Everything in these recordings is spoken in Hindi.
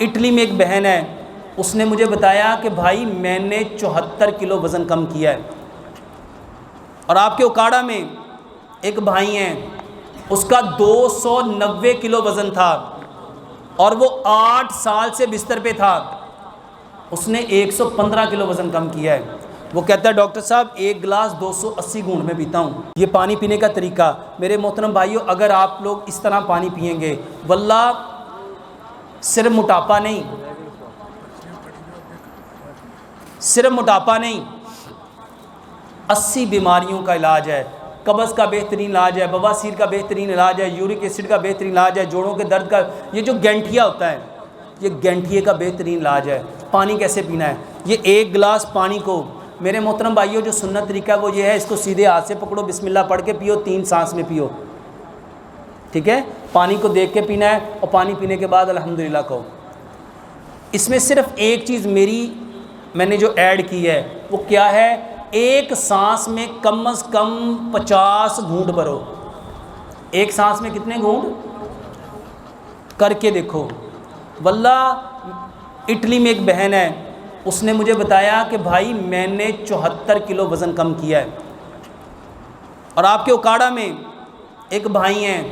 इटली में एक बहन है, उसने मुझे बताया कि भाई मैंने 74 किलो वज़न कम किया है। और आपके उकाड़ा में एक भाई हैं, उसका 290 किलो वज़न था और वो 8 साल से बिस्तर पे था, उसने 115 किलो वज़न कम किया है। वो कहता है डॉक्टर साहब 1 गिलास 280 घूंट में पीता हूँ। ये पानी पीने का तरीका मेरे मोहतरम भाइयों, अगर आप लोग इस तरह पानी पिएंगे, वल्लाह सिर्फ मोटापा नहीं, सिर्फ मोटापा नहीं, 80 बीमारियों का इलाज है। कब्ज़ का बेहतरीन इलाज है, बवासीर का बेहतरीन इलाज है, यूरिक एसिड का बेहतरीन इलाज है, जोड़ों के दर्द का, ये जो गैंठिया होता है, ये गैंठिए का बेहतरीन इलाज है। पानी कैसे पीना है, ये 1 गिलास पानी को मेरे मोहतरम भाइयों जो सुन्नत तरीका है वो ये है, इसको सीधे हाथ से पकड़ो, बिस्मिल्लाह पढ़ के पियो, 3 सांस में पियो, ठीक है। पानी को देख के पीना है और पानी पीने के बाद अल्हम्दुलिल्लाह कहो। इसमें सिर्फ एक चीज़ मैंने जो ऐड की है वो क्या है, एक सांस में कम से कम 50 घूंट भरो। एक सांस में कितने घूंट करके देखो। वल्लाह इटली में एक बहन है, उसने मुझे बताया कि भाई मैंने 74 किलो वज़न कम किया है। और आपके उकाड़ा में एक भाई हैं,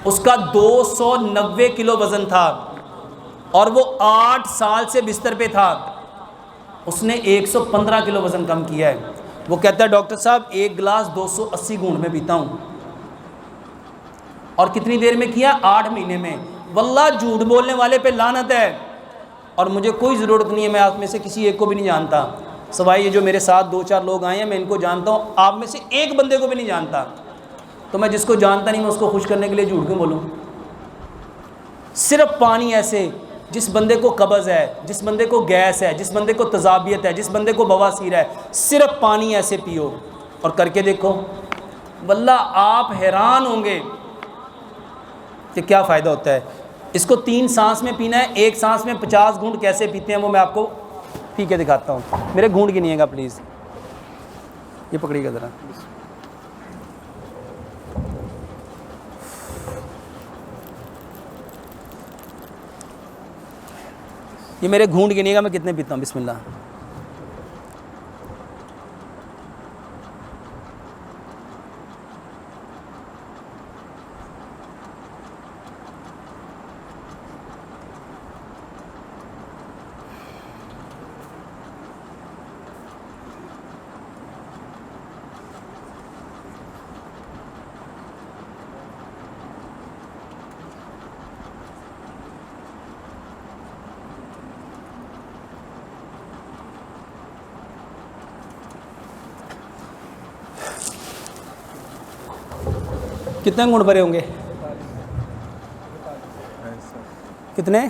उसका 290 किलो वज़न था और वो 8 साल से बिस्तर पे था, उसने 115 किलो वज़न कम किया है। वो कहता है डॉक्टर साहब 1 गिलास 280 घूंट में पीता हूँ। और कितनी देर में किया, 8 महीने में। वल्लाह झूठ बोलने वाले पे लानत है। और मुझे कोई ज़रूरत नहीं है, मैं आप में से किसी एक को भी नहीं जानता, सिवाय ये जो मेरे साथ 2-4 लोग आए हैं, मैं इनको जानता हूँ, आप में से एक बंदे को भी नहीं जानता। तो मैं जिसको जानता नहीं मैं उसको खुश करने के लिए झूठ क्यों बोलूँ। सिर्फ पानी ऐसे, जिस बंदे को कब्ज़ है, जिस बंदे को गैस है, जिस बंदे को तज़ाबियत है, जिस बंदे को बवासीर है, सिर्फ पानी ऐसे पियो और करके देखो। वल्लाह आप हैरान होंगे कि क्या फ़ायदा होता है। इसको 3 सांस में पीना है, एक सांस में 50 घूंट कैसे पीते हैं वो मैं आपको पी के दिखाता हूँ। मेरे घूंट गिनिएगा प्लीज़, ये पकड़िएगा ज़रा। ये मेरे घूंट गिनिएगा मैं कितने पीता हूँ। बिस्मिल्लाह। कितने घूंट भरे होंगे, कितने?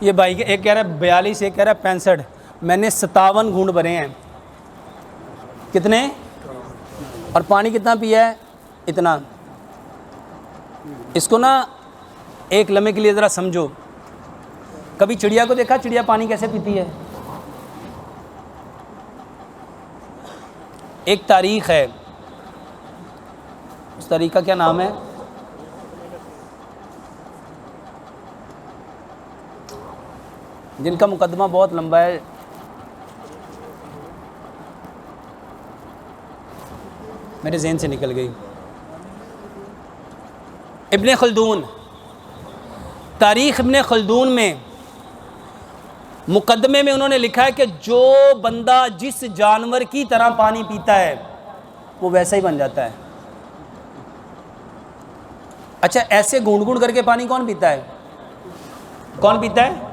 ये भाई के एक कह रहा है 42, एक कह रहा है 65, मैंने 57 घूंट भरे हैं। कितने? और पानी कितना पिया है? इतना। इसको ना एक लम्हे के लिए ज़रा समझो। कभी चिड़िया को देखा, चिड़िया पानी कैसे पीती है? एक तारीख़ है, उस तारीख़ का क्या नाम है? जिनका मुकदमा बहुत लंबा है, मेरे ज़हन से निकल गई। इब्ने खल्दून, तारीख़ इब्ने खल्दून में मुकदमे में उन्होंने लिखा है कि जो बंदा जिस जानवर की तरह पानी पीता है वो वैसा ही बन जाता है। अच्छा, ऐसे घूंट घूंट करके पानी कौन पीता है? कौन पीता है?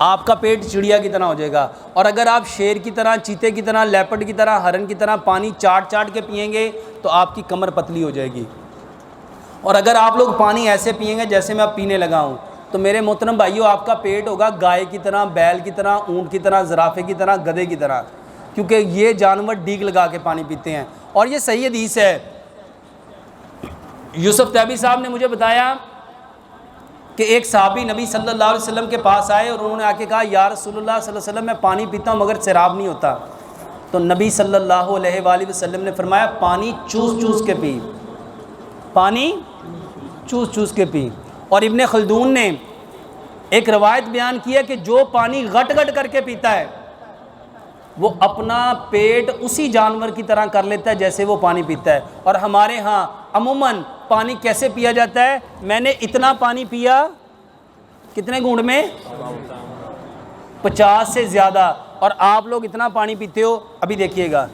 आपका पेट चिड़िया की तरह हो जाएगा। और अगर आप शेर की तरह, चीते की तरह, लेपर्ड की तरह, हरन की तरह पानी चाट चाट के पिएंगे तो आपकी कमर पतली हो जाएगी। और अगर आप लोग पानी ऐसे पिएंगे जैसे मैं अब पीने लगा हूँ तो मेरे मोहतरम भाइयों आपका पेट होगा गाय की तरह, बैल की तरह, ऊँट की तरह, ज़राफ़े की तरह, गधे की तरह, क्योंकि ये जानवर डीग लगा के पानी पीते हैं। और ये सही हदीस है। यूसुफ तैबी साहब ने मुझे बताया कि एक सहाबी नबी सल्लल्लाहु अलैहि वसल्लम के पास आए और उन्होंने आके कहा, या रसूलुल्लाह सल्लल्लाहु अलैहि वसल्लम मैं पानी पीता हूँ मगर शराब नहीं होता। तो नबी सल्लल्लाहु अलैहि वसल्लम ने फरमाया, पानी चूस चूस के पी, पानी चूस चूस के पी। और इब्ने खल्दून ने एक रवायत बयान की है कि जो पानी घट घट करके पीता है वो अपना पेट उसी जानवर की तरह कर लेता है जैसे वो पानी पीता है। और हमारे यहाँ अमूमन पानी कैसे पिया जाता है? मैंने इतना पानी पिया, कितने घूंट में? 50 से ज़्यादा। और आप लोग इतना पानी पीते हो, अभी देखिएगा,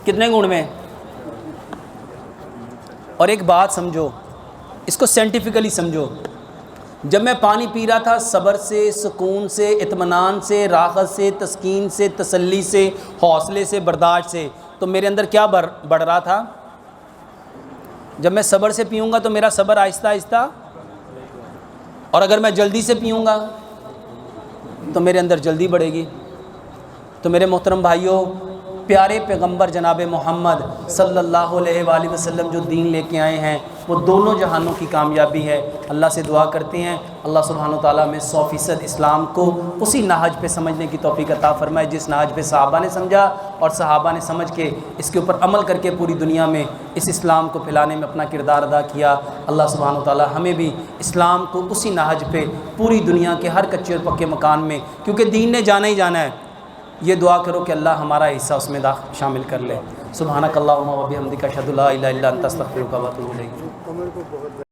कितने घूंट में? और एक बात समझो, इसको साइंटिफिकली समझो। जब मैं पानी पी रहा था सब्र से, सुकून से, इत्मीनान से, राहत से, तस्कीन से, तसल्ली से, हौसले से, बर्दाश्त से, तो मेरे अंदर क्या बढ़ रहा था? जब मैं सब्र से पीऊँगा तो मेरा सब्र आहिस्ता आहिस्ता, और अगर मैं जल्दी से पीऊँगा तो मेरे अंदर जल्दी बढ़ेगी। तो मेरे मोहतरम भाइयों, प्यारे पैगंबर जनाब मोहम्मद सल्लल्लाहु अलैहि वसल्लम जो दीन लेके आए हैं वो दोनों जहानों की कामयाबी है। अल्लाह से दुआ करते हैं अल्लाह सुब्हानो ताला में 100% इस्लाम को उसी नहज पे समझने की तौफीक अता फरमाए जिस नहज पे सहाबा ने समझा, और सहाबा ने समझ के इसके ऊपर अमल करके पूरी दुनिया में इस इस्लाम को फैलाने में अपना किरदार अदा किया। अल्लाह सुब्हानो ताला हमें भी इस्लाम को उसी नहज पे पूरी दुनिया के हर कच्चे और पक्के मकान में, क्योंकि दीन ने जाना ही जाना है, ये दुआ करो कि अल्लाह हमारा हिस्सा उसमें शामिल कर ले। सुब्हानक अल्लाहुम्मा व बिहम्दिका अशहदु ला इलाहा इल्ला अंता अस्तगफिरुका व अतूबु इलैक।